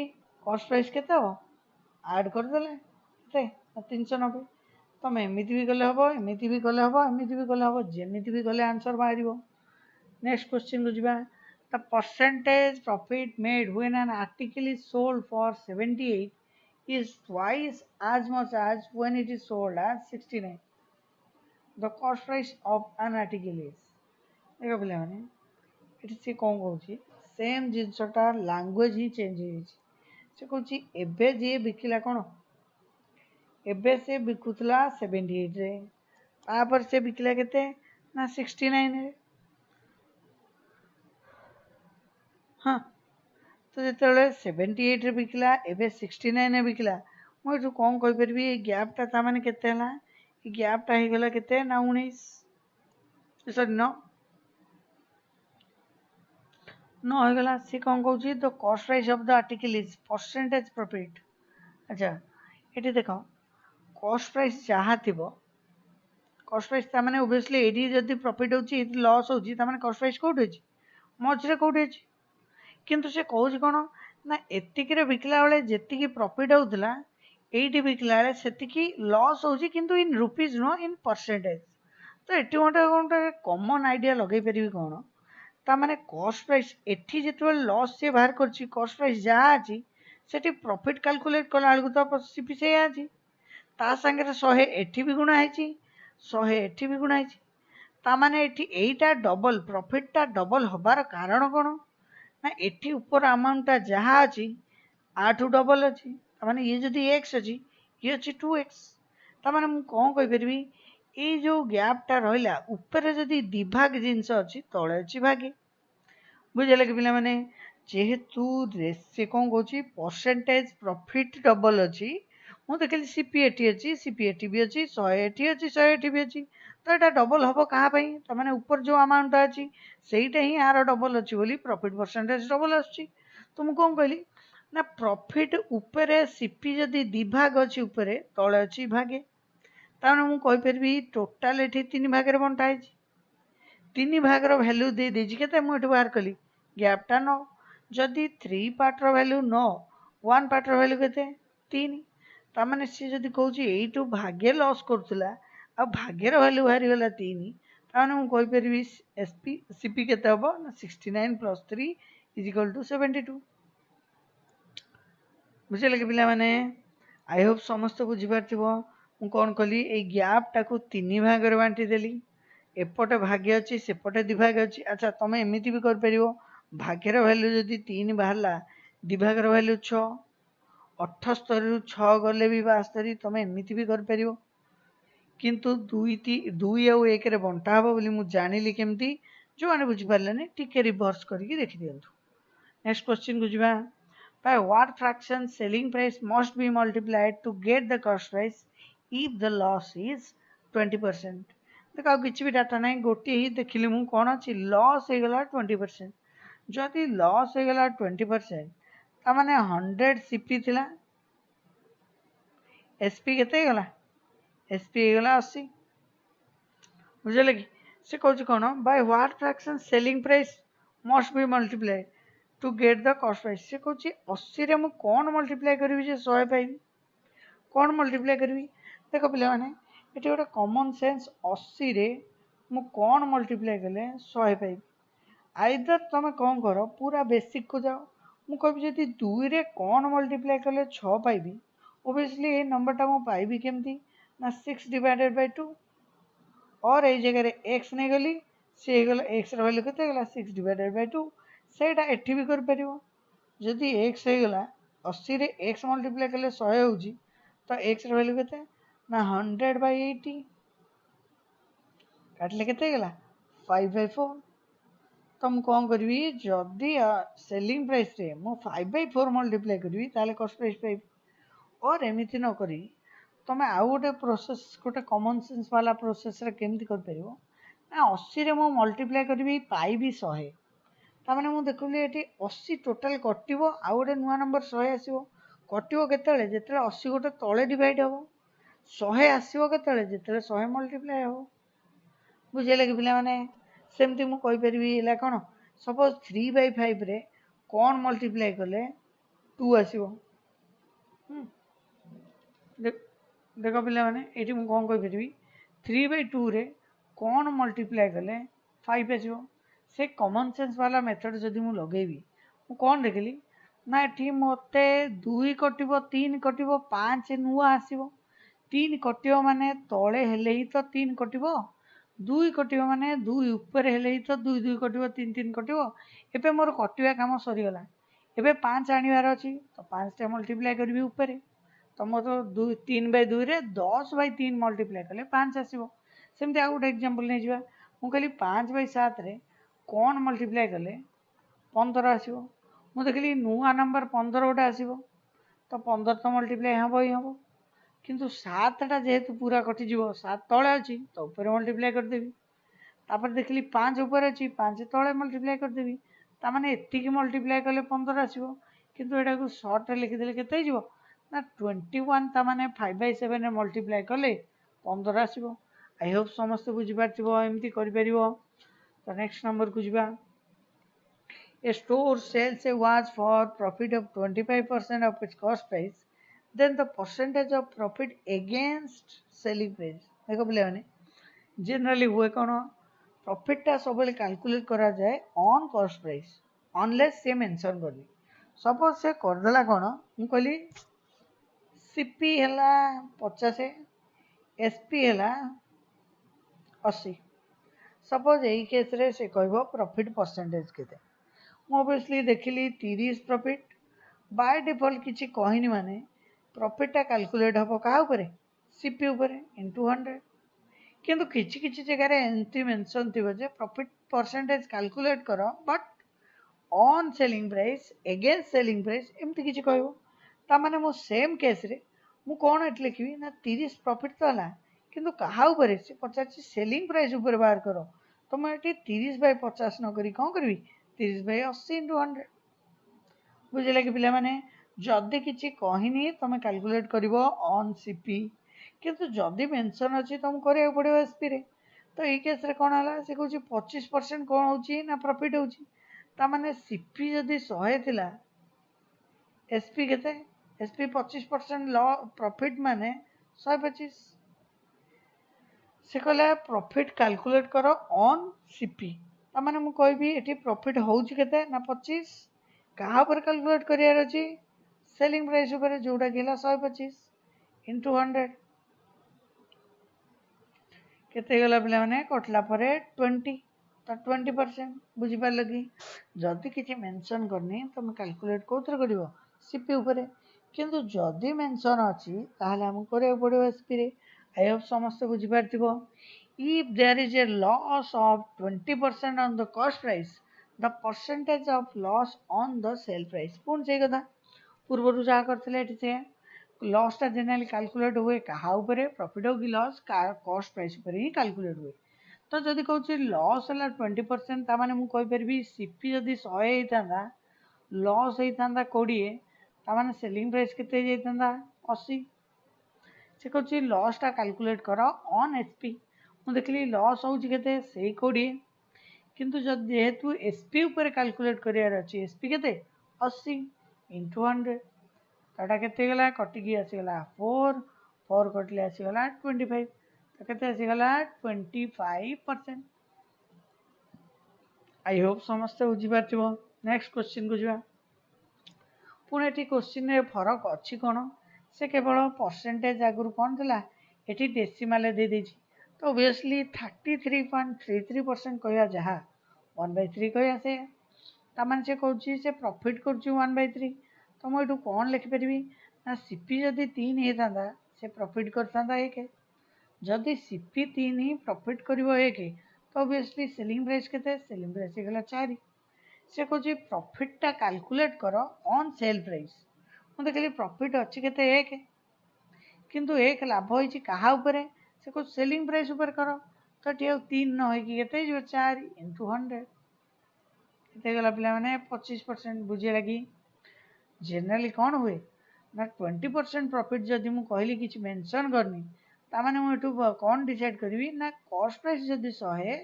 कॉस्ट प्राइस केते हो ऐड कर देले केते 390 तमे एमिति भी गले हबो एमिति भी गले हबो एमिति भी गले हबो जेमिति भी गले आंसर बाहरिबो नेक्स्ट क्वेश्चन को जिबा the percentage profit made when an article is sold for 78 is twice as much as when it is sold at 69 the cost price of an article is देखो पिला माने एठी से कोन कहूची सेम जिंसटा लैंग्वेज ही change हे से कहूची एबे जे बिकिला कोन एबे से बिकुतला 78 रे तापर से बिकिला केते ना 69 रे हाँ तो जेतेबेले 78 रे बिकिला एबे 69 रे बिकिला मु एठु कोन कहि परबी ए गैप टा ता माने केते हला ए गैप टा हे गेला केते ना 19 सॉरी नो नो हो गला से कोन कहूची the cost price of the article is percentage profit अच्छा एठी देखो कॉस्ट प्राइस जहा थिबो कॉस्ट प्राइस ता माने ऑब्वियसली एडी जदी प्रॉफिट होची एडी लॉस होची ता माने कॉस्ट प्राइस कोठ होची मझरे कोठ होची किंतु से कहूची कोन ना एतिक रे बिकला बेले जेतिकी प्रॉफिट होतला एठी बिकला बेले सेतिकी लॉस होची किंतु in rupees no in percentage तो एठी गोटे कॉमन आइडिया लगै परिबी कोन ता माने कॉस्ट प्राइस एठी जेतेबेले लॉस से बाहर करची कॉस्ट प्राइस जहा अछि सेठी प्रॉफिट कैलकुलेट कला बेलकु तो सीपी से अछि ता संगे 100 एठी भी गुणा हैची 100 ଏଠି ବି ଗୁଣା ହେଇଛି। ତାମାନେ ଏଠି ଏଇଟା ଡବଲ, ପ୍ରଫିଟଟା ଡବଲ ହବାର କାରଣ କ'ଣ? ନା ଏଠି ଉପର ଆମାଉଣ୍ଟଟା ଯାହା ଅଛି ଆଠୁ ଡବଲ ଅଛି। ତାମାନେ ଇଏ ଯଦି ଏକ୍ସ ଅଛି, ଇଏ ଅଛି 2x। ତାମାନେ ମୁଁ କ'ଣ କହିପାରିବି, ଏଇ ଯେଉଁ ଗ୍ୟାପ୍ଟା ରହିଲା, ଉପରେ ଯଦି ଦିଭାଗ ଜିନିଷ ଅଛି, ତଳେ ଅଛି ଭାଗେ। ବୁଝିଲେ କି ପିଲାମାନେ? ଯେହେତୁ ସେ କ'ଣ କହୁଛି, ପରସେଣ୍ଟେଜ ପ୍ରଫିଟ୍ ଡବଲ ଅଛି, ମୁଁ ଦେଖିଲି ସିପି ଏଠି ଅଛି, ସିପି ଏଠି ବି ଅଛି, 100 ଏଠି ଅଛି, 100 ଏଠି ବି ଅଛି। ତ ଏଇଟା ଡବଲ ହବ କାହା ପାଇଁ? ତାମାନେ ଉପରେ ଯେଉଁ ଆମାଉଣ୍ଟଟା ଅଛି ସେଇଟା ହିଁ ଆର ଡବଲ ଅଛି ବୋଲି ପ୍ରଫିଟ୍ ପରସେଣ୍ଟେଜ ଡବଲ ଆସୁଛି। ତ ମୁଁ କ'ଣ କହିଲି ନା ପ୍ରଫିଟ୍ ଉପରେ ସିପି ଯଦି ଦିଭାଗ ଅଛି ଉପରେ, ତଳେ ଅଛି ଭାଗେ। ତାମାନେ ମୁଁ କହିପାରିବି ଟୋଟାଲ ଏଠି 3 ଭାଗରେ ବଣ୍ଟା ହେଇଛି। 3 ଭାଗର ଭ୍ୟାଲ୍ୟୁ ଦେଇଦେଇଛି କେତେ, ମୁଁ ଏଠୁ ବାହାର କଲି ଗ୍ୟାପ୍ଟା 9। ଯଦି 3 ପାର୍ଟର ଭ୍ୟାଲ୍ୟୁ 9, 1 ପାର୍ଟର ଭ୍ୟାଲ୍ୟୁ କେତେ 3। ତାମାନେ ସିଏ ଯଦି କହୁଛି ଏଇଠୁ ଭାଗେ ଲସ୍ କରୁଥିଲା ଆଉ ଭାଗେର ଭ୍ୟାଲ୍ୟୁ ବାହାରିଗଲା 3, ତାମାନେ ମୁଁ କହିପାରିବି ସିପି କେତେ ହେବ ନା 69 + 3 = 72। ବୁଝିଲେ କି ପିଲାମାନେ? ଆଇ ହୋପ୍ ସମସ୍ତେ ବୁଝିପାରିଥିବ। ମୁଁ କ'ଣ କଲି, ଏଇ ଗ୍ୟାପ୍ଟାକୁ 3 ଭାଗରେ ବାଣ୍ଟିଦେଲି। ଏପଟେ ଭାଗେ ଅଛି, ସେପଟେ ଦିଭାଗ ଅଛି। ଆଚ୍ଛା, ତମେ ଏମିତି ବି କରିପାରିବ, ଭାଗେର ଭ୍ୟାଲ୍ୟୁ ଯଦି 3 ବାହାରିଲା, ଦିଭାଗର ଭ୍ୟାଲ୍ୟୁ 6, 78ରୁ 6 ଗଲେ ବି 72, ତମେ ଏମିତି ବି କରିପାରିବ। କିନ୍ତୁ 2 ଆଉ 1ରେ ବଣ୍ଟା ହେବ ବୋଲି ମୁଁ ଜାଣିଲି କେମିତି? ଯେଉଁମାନେ ବୁଝିପାରିଲେନି ଟିକେ ରିଭର୍ସ କରିକି ଦେଖିଦିଅନ୍ତୁ। ନେକ୍ସଟ କ୍ୱେଶ୍ଚିନ୍କୁ ଯିବା। By what fraction selling price must be multiplied to get the cost price if the loss is 20%? ଦେଖ ଆଉ କିଛି ବି ଡାଟା ନାହିଁ, ଗୋଟିଏ ହିଁ ଦେଖିଲି ମୁଁ, କ'ଣ ଅଛି, ଲସ୍ ହେଇଗଲା 20%। ଯଦି ଲସ୍ ହେଇଗଲା 20%, ତାମାନେ 100 ସିପି ଥିଲା, ଏସ୍ପି କେତେ ହେଇଗଲା? ଏସ୍ପି ହେଇଗଲା 80। ବୁଝିଲେ କି? ସେ କହୁଛି କ'ଣ, by what fraction selling price must be multiply to get the cost price. ସେ କହୁଛି 80ରେ ମୁଁ କ'ଣ ମଲ୍ଟିପ୍ଲାଏ କରିବି ଯେ 100 ପାଇବି? କ'ଣ ମଲ୍ଟିପ୍ଲାଏ କରିବି? ଦେଖ ପିଲାମାନେ, ଏଠି ଗୋଟେ କମନ୍ ସେନ୍ସ, 80ରେ ମୁଁ କ'ଣ ମଲ୍ଟିପ୍ଲାଏ କଲେ 100 ପାଇବି? ଆଇଦର ତମେ କ'ଣ କର, ପୁରା ବେସିକ୍କୁ ଯାଅ। ମୁଁ କହିବି ଯଦି 2ରେ କ'ଣ ମଲ୍ଟିପ୍ଲାଏ କଲେ 6 ପାଇବି, ଓବିୟସଲି ଏଇ ନମ୍ବରଟା ମୁଁ ପାଇବି କେମିତି? ନା 6/2। और ଏଇ ଜାଗାରେ x ନେଇଗଲି, ସେ ହେଇଗଲା xର ଭ୍ୟାଲ୍ୟୁ କେତେ ହେଇଗଲା 6/2। ସେଇଟା ଏଠି ବି କରିପାରିବ। ଯଦି x ହେଇଗଲା 80ରେ x ମଲ୍ଟିପ୍ଲାଏ କଲେ 100 ହେଉଛି, ତ xର ଭ୍ୟାଲ୍ୟୁ କେତେ ନା 100/80। କାଟିଲେ କେତେ ହେଇଗଲା 5/4। ତ ମୁଁ କ'ଣ କରିବି, ଯଦି ସେଲିଂ ପ୍ରାଇସ୍ରେ ମୁଁ 5/4 ମଲ୍ଟିପ୍ଲାଏ କରିବି, ତାହେଲେ କଷ୍ଟ ପ୍ରାଇସ୍ ପାଇବି। और ଏମିତି ନ କରି ତମେ ଆଉ ଗୋଟେ ପ୍ରୋସେସ୍, ଗୋଟେ କମନ୍ ସେନ୍ସ ବାଲା ପ୍ରୋସେସ୍ରେ କେମିତି କରିପାରିବ ନା 80ରେ ମୁଁ ମଲ୍ଟିପ୍ଲାଏ କରିବି ପାଇବି 100। ତାମାନେ ମୁଁ ଦେଖିଲି ଏଠି 80 ଟୋଟାଲ୍ କଟିବ, ଆଉ ଗୋଟେ ନୂଆ ନମ୍ବର 100 ଆସିବ। କଟିବ କେତେବେଳେ? ଯେତେବେଳେ 80 ଗୋଟେ ତଳେ ଡିଭାଇଡ୍ ହେବ। 100 ଆସିବ କେତେବେଳେ? ଯେତେବେଳେ 100 ମଲ୍ଟିପ୍ଲାଏ ହେବ। ବୁଝିଲେ କି ପିଲାମାନେ? ସେମିତି ମୁଁ କହିପାରିବି ହେଲା କ'ଣ, ସପୋଜ୍ 3/5ରେ କ'ଣ ମଲ୍ଟିପ୍ଲାଏ କଲେ 2 ଆସିବ। ଦେଖ ପିଲାମାନେ, ଏଇଠି ମୁଁ କ'ଣ କହିପାରିବି, 3/2ରେ କ'ଣ ମଲ୍ଟିପ୍ଲାଏ କଲେ 5 ଆସିବ। ସେ କମନ୍ ସେନ୍ସ ବାଲା ମେଥଡ଼ ଯଦି ମୁଁ ଲଗେଇବି, ମୁଁ କ'ଣ ଦେଖିଲି ନା ଏଠି ମୋତେ 2 କଟିବ, 3 କଟିବ, 5 ନୂଆ ଆସିବ। 3 କଟିବ ମାନେ ତଳେ ହେଲେ ହିଁ ତ 3 କଟିବ। 2 କଟିବ ମାନେ 2 ଉପରେ ହେଲେ ହିଁ ତ 2 କଟିବ, 3 କଟିବ। ଏବେ ମୋର କଟିବା କାମ ସରିଗଲା। ଏବେ 5 ଆଣିବାର ଅଛି, ତ 5ଟା ମଲ୍ଟିପ୍ଲାଏ କରିବି ଉପରେ। ତ ମୋର 3/2ରେ 10/3 ମଲ୍ଟିପ୍ଲାଏ କଲେ 5 ଆସିବ। ସେମିତି ଆଉ ଗୋଟେ ଏକ୍ଜାମ୍ପଲ୍ ନେଇଯିବା। ମୁଁ କହିଲି 5/7ରେ କ'ଣ ମଲ୍ଟିପ୍ଲାଏ କଲେ 15 ଆସିବ। ମୁଁ ଦେଖିଲି ନୂଆ ନମ୍ବର 15 ଗୋଟେ ଆସିବ, ତ 15 ତ ମଲ୍ଟିପ୍ଲାଏ ହେବ ହିଁ ହେବ। କିନ୍ତୁ 7ଟା ଯେହେତୁ ପୁରା କଟିଯିବ, 7 ତଳେ ଅଛି, ତ ଉପରେ ମଲ୍ଟିପ୍ଲାଏ କରିଦେବି। ତାପରେ ଦେଖିଲି 5 ଉପରେ ଅଛି, 5 ତଳେ ମଲ୍ଟିପ୍ଲାଏ କରିଦେବି। ତାମାନେ ଏତିକି ମଲ୍ଟିପ୍ଲାଏ କଲେ 15 ଆସିବ। କିନ୍ତୁ ଏଟାକୁ ସର୍ଟରେ ଲେଖିଦେଲେ କେତେ ହେଇଯିବ ନା 21। ତାମାନେ 5/7ରେ ମଲ୍ଟିପ୍ଲାଏ କଲେ 15 ଆସିବ। ଆଇ ହୋପ୍ ସମସ୍ତେ ବୁଝିପାରିଥିବ, ଏମିତି କରିପାରିବ। ତ ନେକ୍ସଟ ନମ୍ବରକୁ ଯିବା। A store sells a watch for profit of 25% of its cost price, then the percentage of profit against selling price। ଦେଖ ପିଲାମାନେ, ଜେନେରାଲି ହୁଏ କ'ଣ, ପ୍ରଫିଟ୍ଟା ସବୁବେଳେ କାଲକୁଲେଟ୍ କରାଯାଏ ଅନ୍ କଷ୍ଟ ପ୍ରାଇସ୍, ଅନଲେସ୍ ସେ ମେନସନ୍ କରିବି। ସପୋଜ୍ ସେ କରିଦେଲା କ'ଣ, ମୁଁ କହିଲି ସିପି ହେଲା 50, ଏସ୍ପି ହେଲା 80। सपोज यही केस रे से कहब प्रॉफिट परसेंटेज केते मु ऑब्वियसली देखिली 30 प्रॉफिट बाय डिफॉल्ट किसी कहनी माने प्रॉफिटटा कैलकुलेट हम क्या सीपी उपरे इंटू 100 किंतु किसी किसी जगह एमती मेंशन थी जे प्रॉफिट परसेंटेज कैलकुलेट कर but on selling price against selling price एमती किसी कहब ताने मो सेम केस रे मु कौन एट लिखी ना 30 प्रॉफिट तो है किंतु कहा से पचार सेलिंग प्राइस उपर बाहर कर तो मुझे 30/50 न करी कौन करी 30/80 इंटू 100 बुझे कि पे जदि किसी कहनी तुम कैलकुलेट कर ऑन सीपी किंतु जदि मेंशन अच्छी तुमको करा पड़ो एसपी रे तो ये केस रे कौन है से कौन 25% कौन हो प्रॉफिट होने सीपी जदि 100 थिला एसपी केते एसपी 25% लॉ प्रॉफिट माने 125 से कहला प्रॉफिट कैलकुलेट कर ऑन सीपी ताने मु कहबी एठी प्रॉफिट होउची केते ना 25 कहा पर कैलकुलेट करियार अछि सेलिंग प्राइस ऊपर जोटा कि 125 इंटू 100 केते गला पिला माने कटला परे 20 तो 20% बुझी पार लगी जदि किछि मेंशन करनी तुम कैलकुलेट कोथर करिवो सीपी ऊपर किंतु जदि मेंशन अछि ताहले हम करे पड़ो एसपी रे आई होप समस्त बुझी पारथिबो if there is a loss of 20% on the cost price the percentage of loss on the sale price पुन से कथा पूर्व जहाँ करथिले एठी से लॉसटा जनरली कैलकुलेट हुए क्या प्रॉफिट हो कि लॉस कॉस्ट प्राइस पर ही कैलकुलेट हुए तो जदि कहूँ लॉस है 20% ताने मुझे सीपी जदि 100 होता लॉस होता 20 ताने सेलिंग प्राइस केते जाता 80 से कहूँ लॉसटा कैलकुलेट कर ऑन एसपी मुझे देखली लॉस होते से 20 किंतु जब जेहेतु एसपी ऊपर कैलकुलेट करार अच्छी एसपी केते 80 इंटू 100 ताटा केते गला कटिकी आसीगला 4 कटले आसीगला 25 तो केते आसीगला 25%। आई होप समस्त बुझी पारथिबो नेक्स्ट क्वेश्चन को जिवा पुणे एटी क्वेश्चन रे फरक अछि कोन से केवल परसेंटेज आगुर कोन थिला एटी डेसिमल दे देछि तो ऑब्वियसली 33.33% कहया जहा 1/3 कहया से तामान से कहूँ से प्रॉफिट कर 1/3 तो मुझे कौन लिखिपरि ना सीपी जदि 3 होता से प्रॉफिट करता 1 जदि सीपी 3 ही प्रॉफिट कर 1 तो ऑब्वियसली सेलिंग प्राइस केते सेलिंग प्राइस गला 4 से कहूँ प्रॉफिटटा कैलकुलेट कर ऑन सेल प्राइस मुझे कहली प्रॉफिट अच्छी केते 1 किंतु 1 लाभ होइछि कहा ऊपर से कहूँ सेलिंग प्राइस ऊपर कर तो टी 3 न होइकि केते जो 4 इंटू 100 केते गला पिला माने 25% बुझे लगी जनरली कौन हुए ना 20% प्रॉफिट जदि मु कहली किछि मेंशन करनी तामाने मु एठु कौन डिसाइड करी ना कॉस्ट प्राइस जदि 100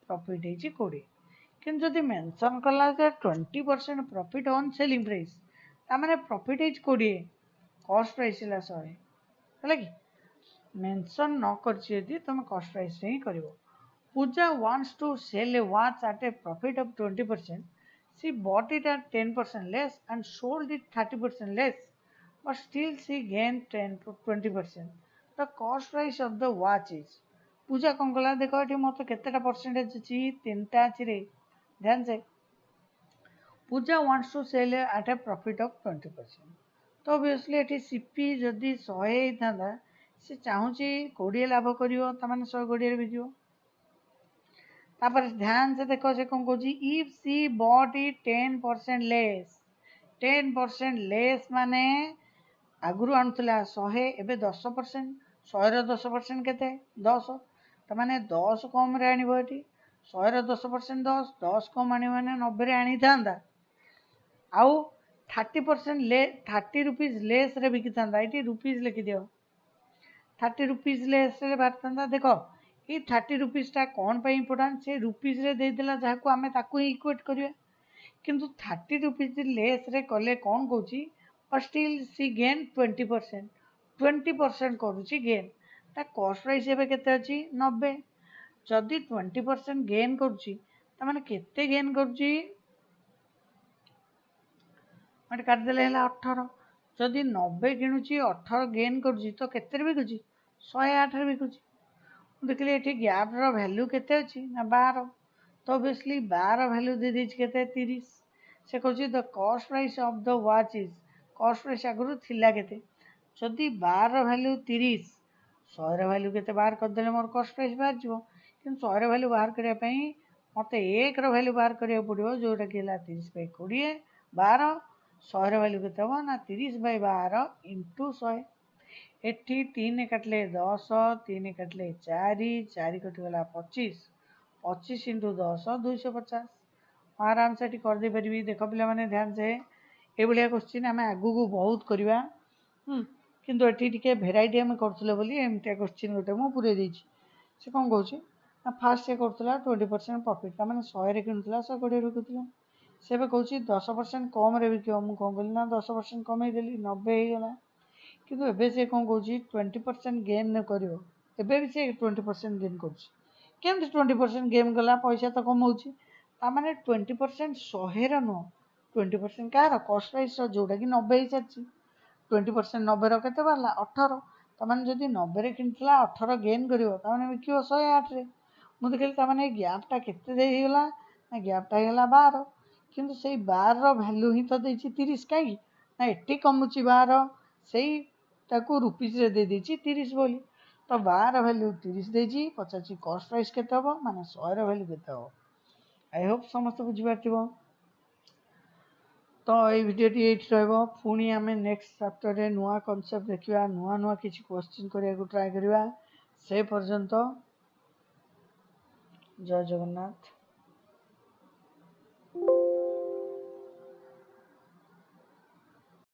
प्रॉफिट हेछि 20 किंतु जदि मेंशन कला जे 20% प्रॉफिट ऑन सेलिंग प्राइस तामाने प्रॉफिट हेछि 20 कॉस्ट प्राइस हला 100 हला कि मेंशन न करछि यदि तुम कॉस्ट प्राइस रे ही करिवो पूजा wants to sell a watch at a profit of 20%. She bought it at 10% less and sold it 30% less, but still she gained 10 to 20%. The cost price of the watch is पूजा कौन कला देखो ये मत केतेटा percentage अछि तीनटा अछि रे ध्यान से पूजा wants to sell at a profit of 20%. तो ऑब्वियसली एठी सीपी जदि 100 हेइथांदा से चाहूची 20 लाभ करिवो त माने 120 रे बिकिवो तापर ध्यान से देखो से कौन कहूँ if she bought it 10% less 10% less माने आगुरी आणुला 100 एबे 10% 100 रो 10% केते 10 तो माने 10 कम रे आनिबो एठी 100 रो 10% 10 10 कम आनी माने 90 रे आनी थांदा आउ 30% ले 30 रुपीस लेस रे बिकी थांदा एठी रुपीस लिखि दियो 30 रुपीस लेस रे बारतांदा देखो ये 30 रुपीसटा कौन पर इम्पोर्टाट से रुपीस रे देदेला जहाँ आम ताकू इक्वेट करिया किंतु 30 रुपीस लेस रे कले कौन कहूँ बट स्टिल सी गेन 20% 20% करुच्ची गेन ता कॉस्ट प्राइस एबे केते अछि 90 जदि 20% गेन करुच्ची ता माने केते गेन करुच्ची मटे काट देले हला 18 जदि 90 किणुची 18 गेन करुच्ची तो केते रे बिकुची 108 रे बिकुची देखिए ये गैप्र भैल्यू केते अच्छी ना 12 तो ऑब्वियसली 12 भैल्यू दे दीजिए केते 30 से कहूँ the cost price of the watch is cost price आगुरी थिला केते जदि 12 भैल्यू 30 100 भैल्यू केते बाहर करदे मोर कॉस्ट प्राइस बाहर जीवो कि 100 भैल्यू बाहर करने मत 1 भैल्यू बाहर करा पड़ो जोटा कि 30 बै 20 12 100 भैल्यू केते हम ना 30 बै 12 इंटू 100 एटी 3 काटिले 10 3 काटिले 4 4 कटिगला 25 25 इंटू 10 250 आराम से करदे पारि देख पे ध्यान से ये क्वेश्चन आम आगू को बहुत करवा किंतु ये भेराइटी आम करूँ बोली एमती क्वेश्चन गोटे मुझे पूरे देती से कौन कौन ना फास्ट से करूला 20% प्रॉफिट तार 100 किणुला 120 बिकुला से कौन 10% कम बिक मुझे कौन कली ना 10% कमे देली 90 होगा किंतु एबे से कौन कौन 20% गेन कर भी से 20% गेन कर 20% गेन कला पैसा तो कमाऊँ तार 20% 100 नुह 20% कह कस्ट प्राइस जोटा कि 90 ही सारी 20% 90 के बाहर 18 तार जब 90 किणुला 18 गेन कर बिक 108 मुझे देखिए तार गैपटा केगला ना गैपटा होगा 12 किंतु से 12 भैल्यू ही तो देती 30 कहीं ना एटी कमुची 12 से रुपीज दे देती 30 बोली तो 12 भैल्यू 30 देती पचार कस्ट प्राइस के माने 100 भैल्यू के आई होप समस्त बुझीपार तो ये भिडियोटी ये पुणी आम नेक्स्ट चैप्टर रे नुआ कॉन्सेप्ट देखा नुआ नुआ किसी क्वेश्चन करने ट्राए करवा से पर्यंत जय जगन्नाथ।